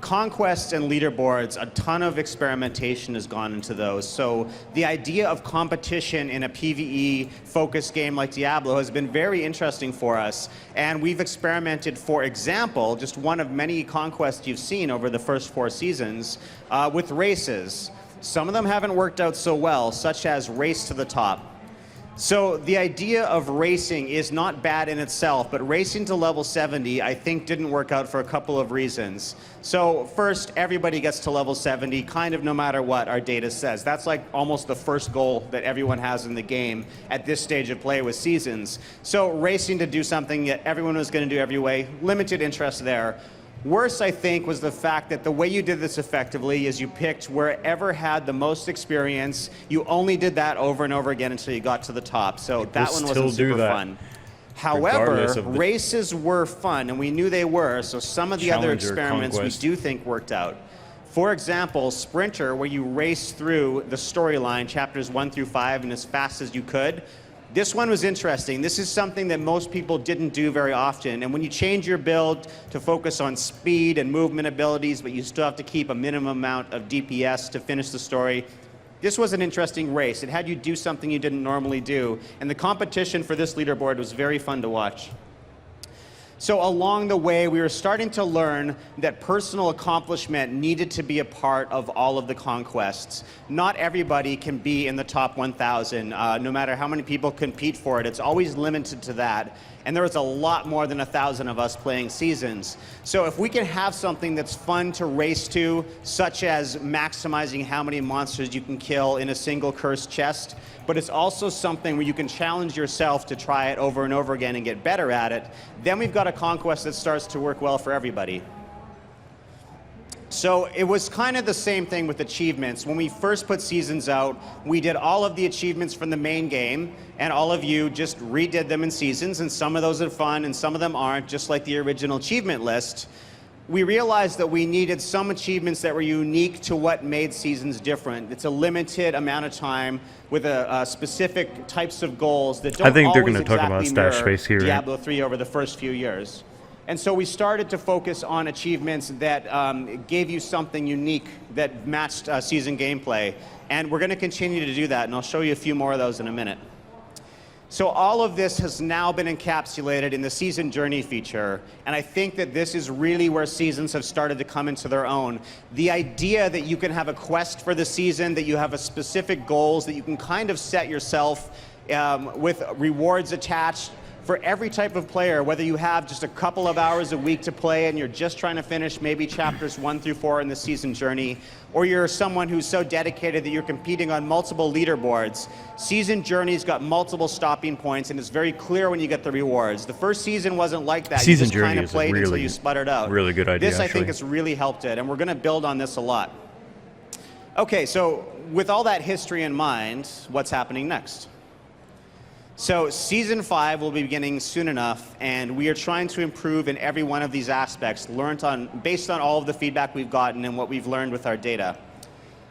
conquests and leaderboards, a ton of experimentation has gone into those. So the idea of competition in a PvE-focused game like Diablo has been very interesting for us. And we've experimented, for example, just one of many conquests you've seen over the first 4 seasons, with races. Some of them haven't worked out so well, such as Race to the Top. So the idea of racing is not bad in itself, but racing to level 70, I think, didn't work out for a couple of reasons. So first, everybody gets to level 70, kind of no matter what our data says. That's like almost the first goal that everyone has in the game at this stage of play with Seasons. So racing to do something that everyone was going to do every way, limited interest there. Worse, I think, was the fact that the way you did this effectively is you picked wherever had the most experience. You only did that over and over again until you got to the top. So that one wasn't super fun. However, races were fun, and we knew they were, so some of the other experiments we do think worked out. For example, Sprinter, where you race through the storyline, chapters 1 through 5, and as fast as you could. This one was interesting. This is something that most people didn't do very often. And when you change your build to focus on speed and movement abilities, but you still have to keep a minimum amount of DPS to finish the story, this was an interesting race. It had you do something you didn't normally do. And the competition for this leaderboard was very fun to watch. So along the way, we were starting to learn that personal accomplishment needed to be a part of all of the conquests. Not everybody can be in the top 1,000, no matter how many people compete for it. It's always limited to that. And there was a lot more than 1,000 of us playing Seasons. So if we can have something that's fun to race to, such as maximizing how many monsters you can kill in a single cursed chest, but it's also something where you can challenge yourself to try it over and over again and get better at it, then we've got a conquest that starts to work well for everybody. So it was kind of the same thing with achievements. When we first put Seasons out, we did all of the achievements from the main game, and all of you just redid them in Seasons, and some of those are fun and some of them aren't, just like the original achievement list. We realized that we needed some achievements that were unique to what made Seasons different. It's a limited amount of time with a specific types of goals that don't always exactly mirror Diablo 3 over the first few years. And so we started to focus on achievements that gave you something unique that matched season gameplay. And we're going to continue to do that, and I'll show you a few more of those in a minute. So all of this has now been encapsulated in the Season Journey feature, and I think that this is really where Seasons have started to come into their own. The idea that you can have a quest for the season, that you have a specific goals, that you can kind of set yourself with rewards attached for every type of player, whether you have just a couple of hours a week to play and you're just trying to finish maybe chapters 1 through 4 in the Season Journey, or you're someone who's so dedicated that you're competing on multiple leaderboards. Season Journey's got multiple stopping points, and it's very clear when you get the rewards. The first season wasn't like that. Season you just Journey kind of played until you sputtered out. Really good idea. This, I think, has really helped it, and we're going to build on this a lot. Okay, so with all that history in mind, what's happening next? So Season 5 will be beginning soon enough, and we are trying to improve in every one of these aspects, based on all of the feedback we've gotten and what we've learned with our data.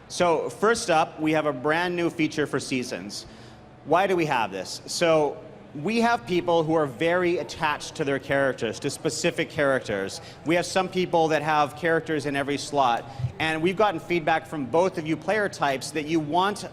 So first up, we have a brand new feature for Seasons. Why do we have this? So we have people who are very attached to their characters, to specific characters. We have some people that have characters in every slot, and we've gotten feedback from both of you player types that you want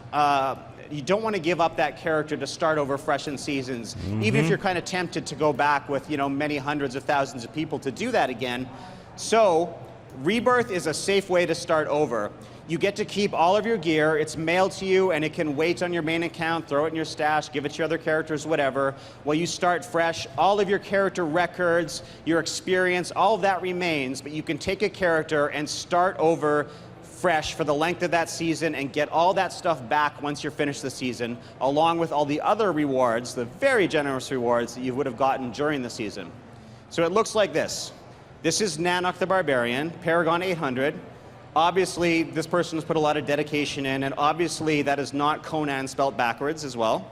you don't want to give up that character to start over fresh in Seasons, even if you're kind of tempted to go back with, you know, many hundreds of thousands of people to do that again. So Rebirth is a safe way to start over. You get to keep all of your gear. It's mailed to you, and it can wait on your main account, throw it in your stash, give it to your other characters, whatever. While you start fresh, all of your character records, your experience, all of that remains, but you can take a character and start over fresh for the length of that season and get all that stuff back once you're finished the season, along with all the other rewards, the very generous rewards that you would have gotten during the season. So it looks like this. This is Nanok the Barbarian, Paragon 800. Obviously, this person has put a lot of dedication in, and obviously that is not Conan spelt backwards as well.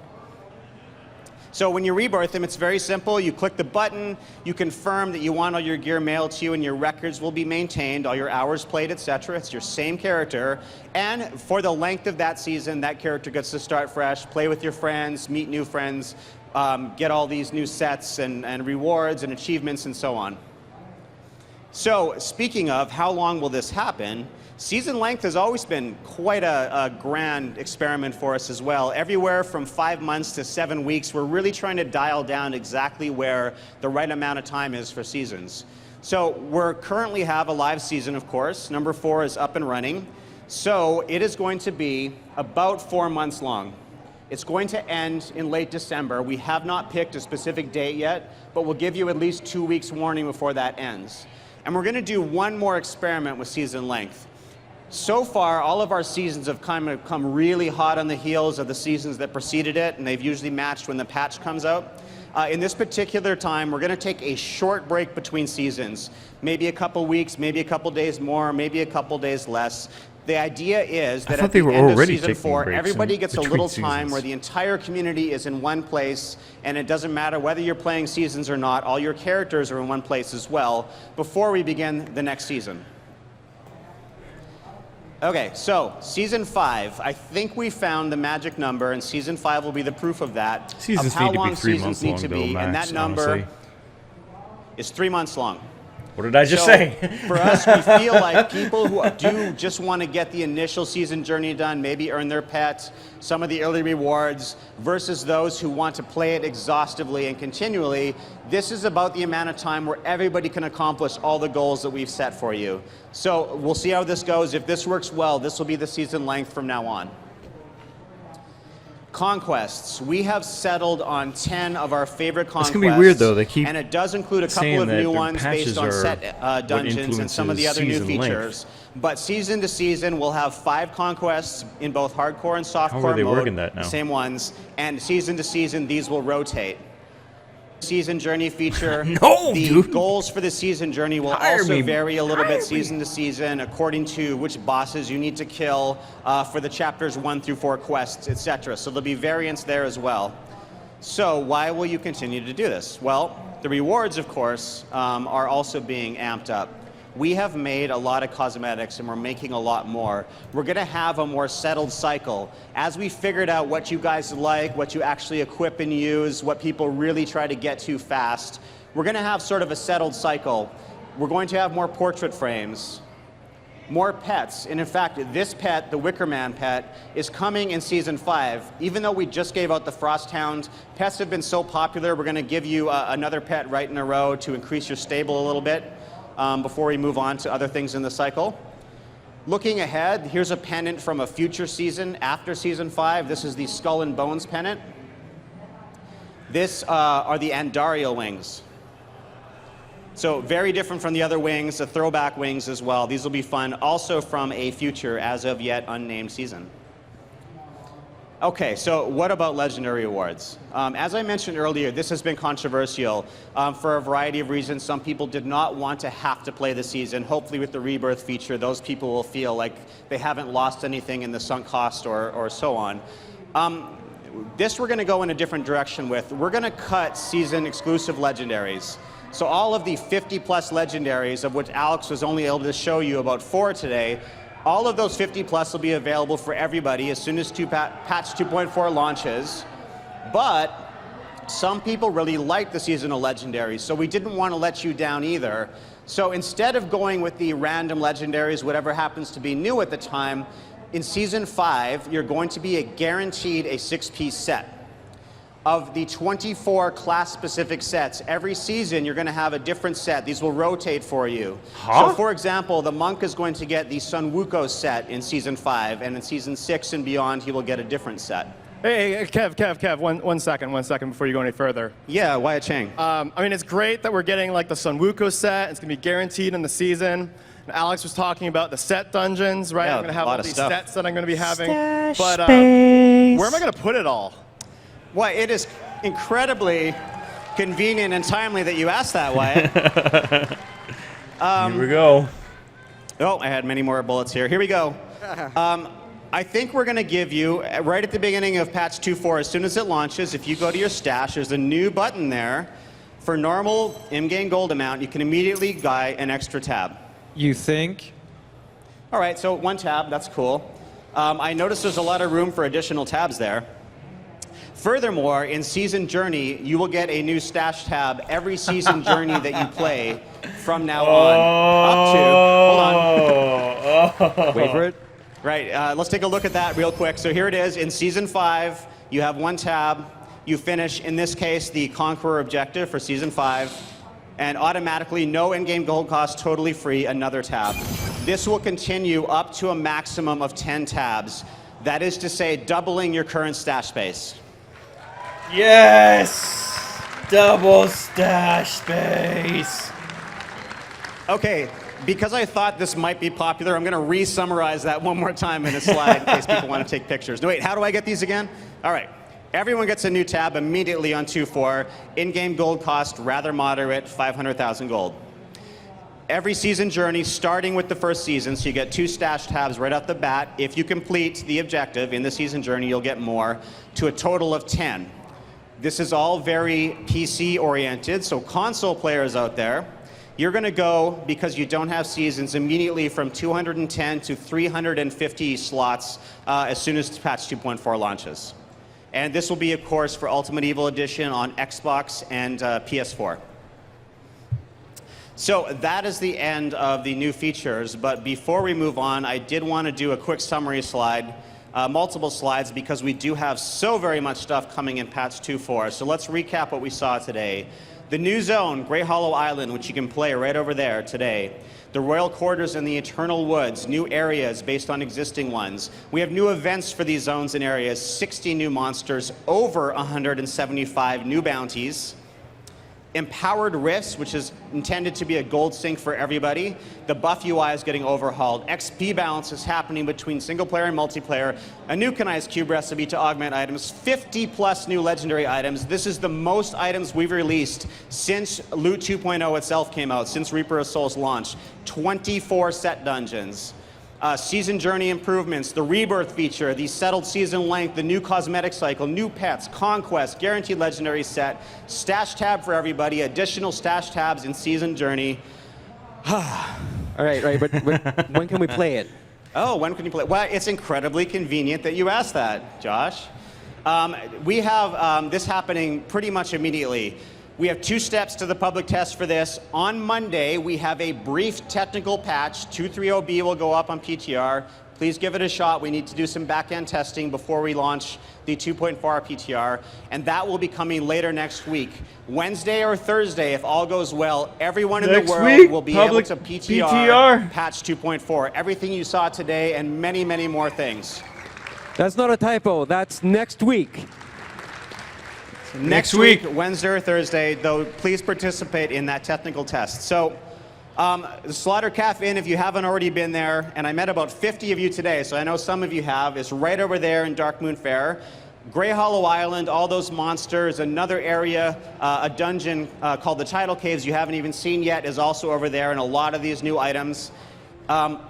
So when you rebirth him, it's very simple. You click the button, you confirm that you want all your gear mailed to you, and your records will be maintained, all your hours played, etc. It's your same character. And for the length of that season, that character gets to start fresh, play with your friends, meet new friends, get all these new sets and rewards and achievements and so on. So speaking of how long will this happen, season length has always been quite a grand experiment for us as well. Everywhere from 5 months to 7 weeks, we're really trying to dial down exactly where the right amount of time is for seasons. So we're currently have a live season, of course. Number 4 is up and running. So it is going to be about 4 months long. It's going to end in late December. We have not picked a specific date yet, but we'll give you at least 2 weeks warning before that ends. And we're going to do one more experiment with season length. So far, all of our seasons have kind of come really hot on the heels of the seasons that preceded it, and they've usually matched when the patch comes out. In this particular time, we're going to take a short break between seasons, maybe a couple weeks, maybe a couple days more, maybe a couple days less. The idea is that at the end of season 4, everybody gets a little time where the entire community is in one place, and it doesn't matter whether you're playing seasons or not, all your characters are in one place as well, before we begin the next season. Okay, so season 5, I think we found the magic number, and season 5 will be the proof of that, seasons of how need to long be 3 seasons months need long, to though, be, max, and that number honestly. is 3 months long. What did I just So, say? For us, we feel like people who do just want to get the initial season journey done, maybe earn their pet, some of the early rewards, versus those who want to play it exhaustively and continually, this is about the amount of time where everybody can accomplish all the goals that we've set for you. So we'll see how this goes. If this works well, this will be the season length from now on. Conquests. We have settled on 10 of our favorite conquests. It's going to be weird, though. They keep and it does include a couple of new ones based on set dungeons and some of the other new features. But season to season, we'll have 5 conquests in both hardcore and softcore How are they mode. working that now? Same ones. And season to season, these will rotate. Season journey feature. The goals for the season journey will also vary a little bit season to season according to which bosses you need to kill for the chapters 1 through 4 quests, etc. So there'll be variance there as well. So why will you continue to do this? Well, the rewards, of course, are also being amped up. We have made a lot of cosmetics, and we're making a lot more. We're going to have a more settled cycle. As we figured out what you guys like, what you actually equip and use, what people really try to get to fast, we're going to have sort of a settled cycle. We're going to have more portrait frames, more pets. And in fact, this pet, the Wicker Man pet, is coming in season 5. Even though we just gave out the Frost Hound, pets have been so popular, we're going to give you another pet right in a row to increase your stable a little bit. Before we move on to other things in the cycle. Looking ahead, here's a pennant from a future season after season 5. This is the Skull and Bones pennant. This are the Andario wings. So very different from the other wings, the throwback wings as well. These will be fun, also from a future as of yet unnamed season. Okay, so what about legendary awards? As I mentioned earlier, this has been controversial for a variety of reasons. Some people did not want to have to play the season. Hopefully with the rebirth feature, those people will feel like they haven't lost anything in the sunk cost or so on. This we're going to go in a different direction with. We're going to cut season exclusive legendaries. So all of the 50+ legendaries, of which Alex was only able to show you about 4 today, all of those 50+ will be available for everybody as soon as patch 2.4 launches. But some people really like the seasonal legendaries, so we didn't want to let you down either. So instead of going with the random legendaries, whatever happens to be new at the time, in season 5, you're going to be guaranteed a 6-piece set. Of the 24 class-specific sets, every season you're going to have a different set. These will rotate for you. So, for example, the monk is going to get the Sun Wukong set in season 5, and in season 6 and beyond, he will get a different set. Hey, Kev, one second before you go any further. Yeah, Wyatt Chang. I mean, it's great that we're getting like the Sun Wukong set. It's going to be guaranteed in the season. And Alex was talking about the set dungeons, right? Yeah, I'm going to have all these sets that I'm going to be having. Stash but space. Where am I going to put it all? Well, it is incredibly convenient and timely that you asked that, Wyatt. Here we go. Oh, I had many more bullets here. Here we go. I think we're going to give you, right at the beginning of patch 2.4, as soon as it launches, if you go to your stash, there's a new button there. For normal in-game gold amount, you can immediately buy an extra tab. You think? All right, so 1 tab, that's cool. I noticed there's a lot of room for additional tabs there. Furthermore, in Season Journey, you will get a new stash tab every Season Journey that you play from now on. Up to, hold on. Wait for it. Right, let's take a look at that real quick. So here it is. In Season 5, you have one tab. You finish, in this case, the Conqueror objective for Season 5. And automatically, no in-game gold cost, totally free, another tab. This will continue up to a maximum of 10 tabs. That is to say, doubling your current stash space. Yes! Double stash space. Okay, because I thought this might be popular, I'm going to re-summarize that one more time in a slide in case people want to take pictures. No, wait, how do I get these again? All right. Everyone gets a new tab immediately on 2.4. In-game gold cost, rather moderate, 500,000 gold. Every Season Journey, starting with the first season, so you get 2 stash tabs right off the bat. If you complete the objective in the Season Journey, you'll get more, to a total of 10. This is all very PC-oriented, so console players out there, you're going to go, because you don't have seasons, immediately from 210 to 350 slots as soon as patch 2.4 launches. And this will be, of course, for Ultimate Evil Edition on Xbox and PS4. So that is the end of the new features. But before we move on, I did want to do a quick summary slide, multiple slides, because we do have so very much stuff coming in patch 2.4. So let's recap what we saw today. The new zone, Grey Hollow Island, which you can play right over there today. The Royal Quarters and the Eternal Woods, new areas based on existing ones. We have new events for these zones and areas, 60 new monsters, over 175 new bounties. Empowered Rifts, which is intended to be a gold sink for everybody. The buff UI is getting overhauled. XP balance is happening between single player and multiplayer. A new Kanai's Cube recipe to augment items. 50 plus new legendary items. This is the most items we've released since Loot 2.0 itself came out, since Reaper of Souls launched. 24 set dungeons. Season Journey improvements, the Rebirth feature, the settled season length, the new cosmetic cycle, new pets, conquest, guaranteed legendary set, stash tab for everybody, additional stash tabs in Season Journey. All right, but when can we play it? Oh, when can you play it? Well, it's incredibly convenient that you asked that, Josh. We have this happening pretty much immediately. We have 2 steps to the public test for this. On Monday, we have a brief technical patch. 2.30b will go up on PTR. Please give it a shot. We need to do some back-end testing before we launch the 2.4 PTR, and that will be coming later next week. Wednesday or Thursday, if all goes well, everyone in the world will be able to PTR patch 2.4. Everything you saw today and many, many more things. That's not a typo. That's next week. Next week, Wednesday or Thursday, though, please participate in that technical test. So, the Slaughter Cafe Inn, if you haven't already been there, and I met about 50 of you today, so I know some of you have, is right over there in Darkmoon Fair. Grey Hollow Island, all those monsters, another area, a dungeon called the Tidal Caves you haven't even seen yet is also over there, and a lot of these new items.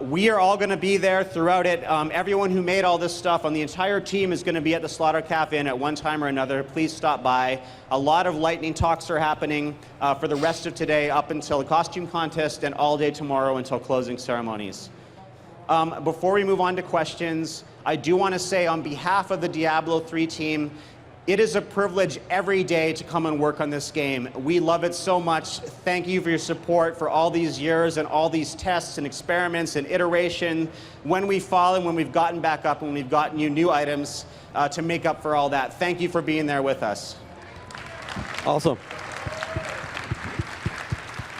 We are all going to be there throughout it. Everyone who made all this stuff on the entire team is going to be at the Slaughter Cafe Inn at one time or another. Please stop by. A lot of lightning talks are happening for the rest of today up until the costume contest and all day tomorrow until closing ceremonies. Before we move on to questions, I do want to say on behalf of the Diablo 3 team, it is a privilege every day to come and work on this game. We love it so much. Thank you for your support for all these years and all these tests and experiments and iteration. When we've fallen, when we've gotten back up, when we've gotten you new items to make up for all that. Thank you for being there with us. Awesome.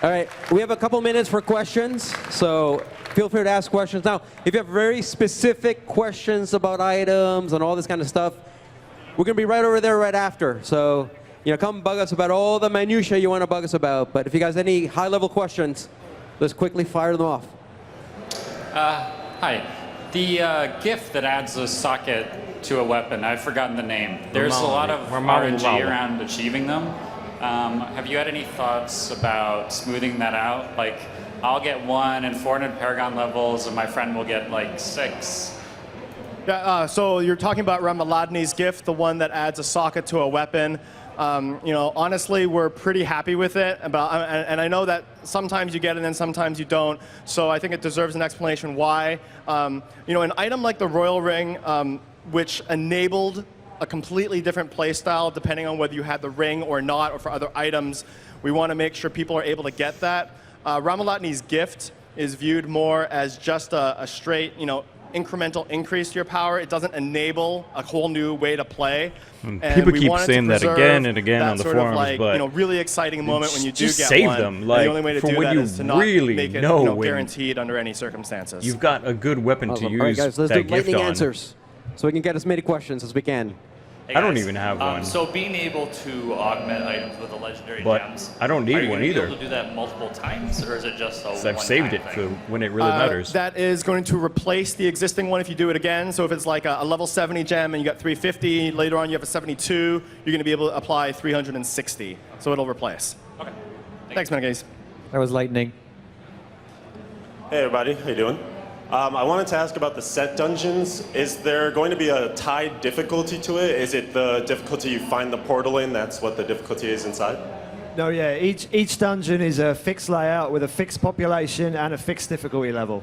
All right, we have a couple minutes for questions, so feel free to ask questions. Now, if you have very specific questions about items and all this kind of stuff, we're going to be right over there right after. So, come bug us about all the minutiae you want to bug us about. But if you guys have any high-level questions, let's quickly fire them off. Hi. The GIF that adds a socket to a weapon, I've forgotten the name. There's a lot of RNG around achieving them. Have you had any thoughts about smoothing that out? Like, I'll get 1 and 400 Paragon levels, and my friend will get like 6. Yeah, so you're talking about Ramaladni's gift, the one that adds a socket to a weapon. Honestly, we're pretty happy with it. And I know that sometimes you get it and sometimes you don't. So I think it deserves an explanation why. An item like the Royal Ring, which enabled a completely different play style depending on whether you had the ring or not, or for other items. We want to make sure people are able to get that. Ramalatni's gift is viewed more as just a straight, incremental increase to your power. It doesn't enable a whole new way to play. And people keep saying that again and again on the forums, but really exciting moment when you do just get save one. them. Like, the only way to for do when that you is to not really make it know when guaranteed under any circumstances. you've got a good weapon to use. All right, guys, let's that do gift lightning on. answers, so we can get as many questions as we can. Hey I don't guys, even have one. So being able to augment items with the legendary But gems, I don't need are you one gonna be either. able to do that multiple times, or is it just a So one-time I've saved it thing? for when it really matters. That is going to replace the existing one if you do it again. So if it's like a level 70 gem and you got 350, later on you have a 72, you're going to be able to apply 360. So it'll replace. Okay. Thanks, Menegades. That was lightning. Hey everybody, how you doing? I wanted to ask about the set dungeons. Is there going to be a tied difficulty to it? Is it the difficulty you find the portal in, that's what the difficulty is inside? No, yeah, each dungeon is a fixed layout with a fixed population and a fixed difficulty level.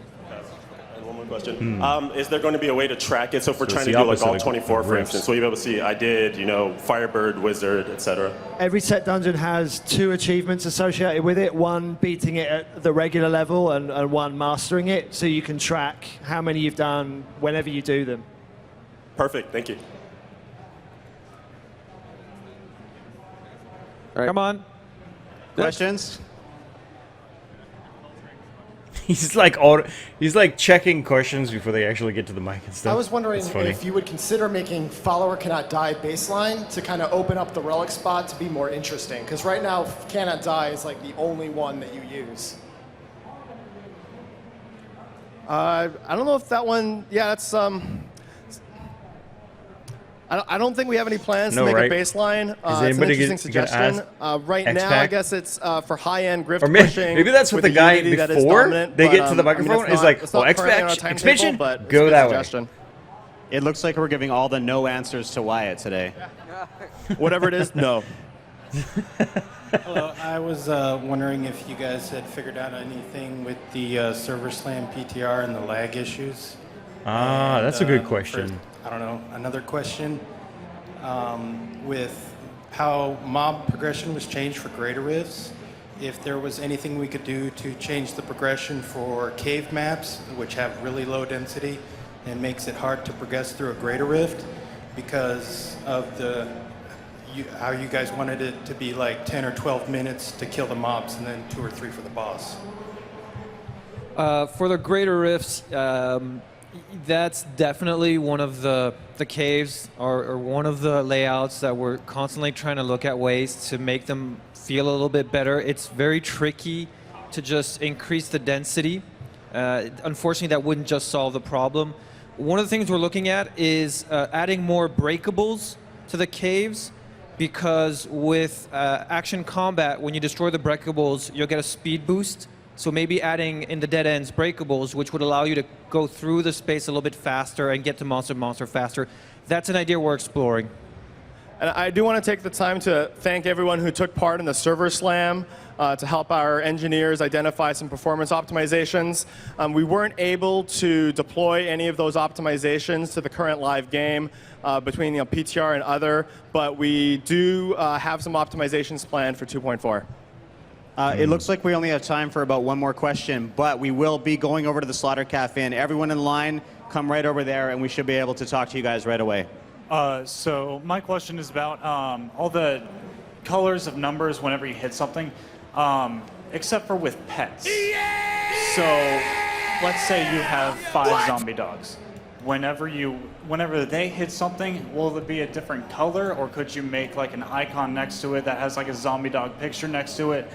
And one more question. Is there going to be a way to track it? So if we're So trying it's to the do like opposite all of 24, for rifts. instance, will you be able to see, I did, Firebird, Wizard, etc.? Every set dungeon has 2 achievements associated with it, one beating it at the regular level and one mastering it, so you can track how many you've done whenever you do them. Perfect, thank you. All right. Come on. Questions? He's like checking questions before they actually get to the mic and stuff. I was wondering That's funny. if you would consider making follower cannot die baseline to kind of open up the relic spot to be more interesting. Because right now, cannot die is like the only one that you use. I don't know if that one, that's, I don't think we have any plans to make a baseline. It's an anybody interesting gonna suggestion. Right now, I X-Pack? guess it's for high-end grift Or maybe, pushing. maybe that's what with the guy Unity that is before dominant, they but, get to the microphone is like, it's not currently on our timetable, expansion, but it's a go good that way. suggestion. It looks like we're giving all the no answers to Wyatt today. Whatever it is, no. Hello, I was wondering if you guys had figured out anything with the server slam PTR and the lag issues. That's a good question. I don't know, another question. With how mob progression was changed for greater rifts, if there was anything we could do to change the progression for cave maps, which have really low density, and makes it hard to progress through a greater rift because of how you guys wanted it to be like 10 or 12 minutes to kill the mobs and then 2 or 3 for the boss. For the greater rifts, that's definitely one of the caves or one of the layouts that we're constantly trying to look at ways to make them feel a little bit better. It's very tricky to just increase the density. Unfortunately, that wouldn't just solve the problem. One of the things we're looking at is adding more breakables to the caves, because with action combat, when you destroy the breakables, you'll get a speed boost. So maybe adding in the dead ends breakables, which would allow you to go through the space a little bit faster and get to monster faster. That's an idea we're exploring. And I do want to take the time to thank everyone who took part in the server slam to help our engineers identify some performance optimizations. We weren't able to deploy any of those optimizations to the current live game between PTR and other, but we do have some optimizations planned for 2.4. It looks like we only have time for about one more question, but we will be going over to the Slaughter Cafe, and everyone in line, come right over there, and we should be able to talk to you guys right away. So my question is about all the colors of numbers whenever you hit something, except for with pets. So let's say you have 5 zombie dogs. Whenever they hit something, will it be a different color, or could you make like an icon next to it that has like a zombie dog picture next to it?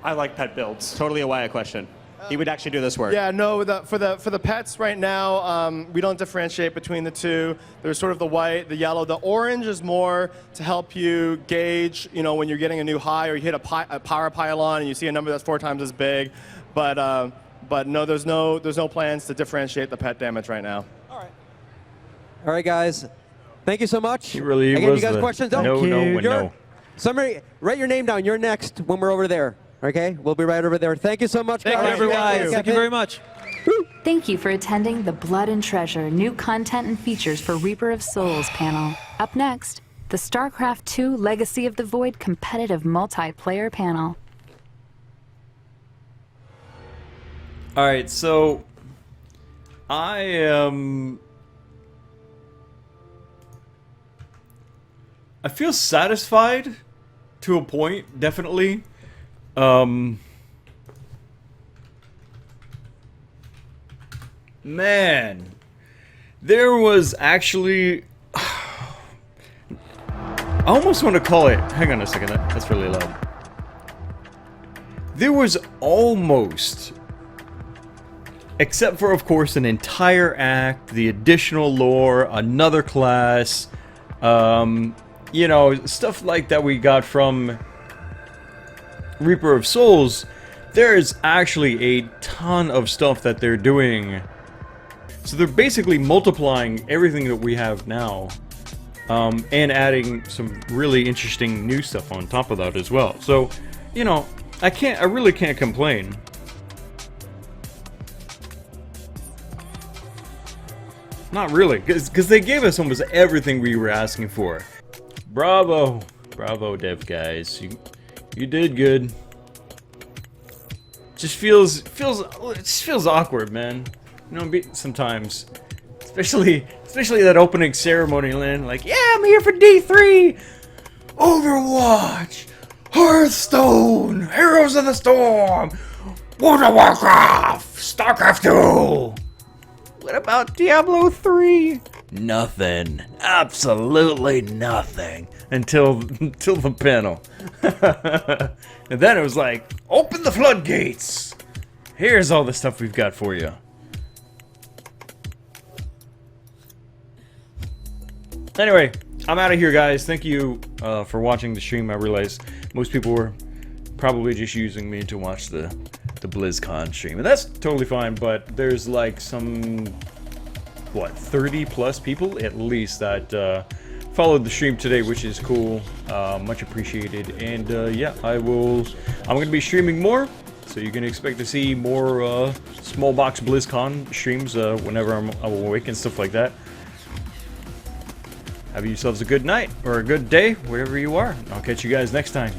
I like pet builds. Totally a Wyatt question. He would actually do this work. Yeah, no, for the pets right now, we don't differentiate between the two. There's sort of the white, the yellow. The orange is more to help you gauge, when you're getting a new high or you hit a power pylon and you see a number that's 4 times as big. But no, there's no plans to differentiate the pet damage right now. All right, guys. Thank you so much. He really Again, was you guys the questions? no. Somebody, write your name down. You're next when we're over there. Okay? We'll be right over there. Thank you so much, guys. Thank you, everyone. Thank you very much. Woo. Thank you for attending the Blood and Treasure New Content and Features for Reaper of Souls panel. Up next, the StarCraft II Legacy of the Void competitive multiplayer panel. Alright, so I feel satisfied to a point, definitely. Man, there was actually I almost want to call it, hang on a second, that's really loud. There was almost, except for of course an entire act, the additional lore, another class, you know, stuff like that we got from Reaper of Souls. There's actually a ton of stuff that they're doing. So they're basically multiplying everything that we have now, and adding some really interesting new stuff on top of that as well. So, you know, I really can't complain. Not really, because they gave us almost everything we were asking for. Bravo, bravo, dev guys, you did good. Just feels awkward, man. You know, sometimes, especially that opening ceremony, land. Like, yeah, I'm here for D3, Overwatch, Hearthstone, Heroes of the Storm, World of Warcraft, StarCraft 2. What about Diablo 3? Nothing. Absolutely nothing. Until the panel. And then it was like, open the floodgates. Here's all the stuff we've got for you. Anyway, I'm out of here, guys. Thank you for watching the stream. I realize most people were probably just using me to watch the Blizzcon stream, and that's totally fine, but there's like some, what, 30 plus people at least that followed the stream today, which is cool. Much appreciated. And yeah, I'm gonna be streaming more, so you can expect to see more small box BlizzCon streams whenever I'm awake and stuff like that. Have yourselves a good night or a good day wherever you are. I'll catch you guys next time.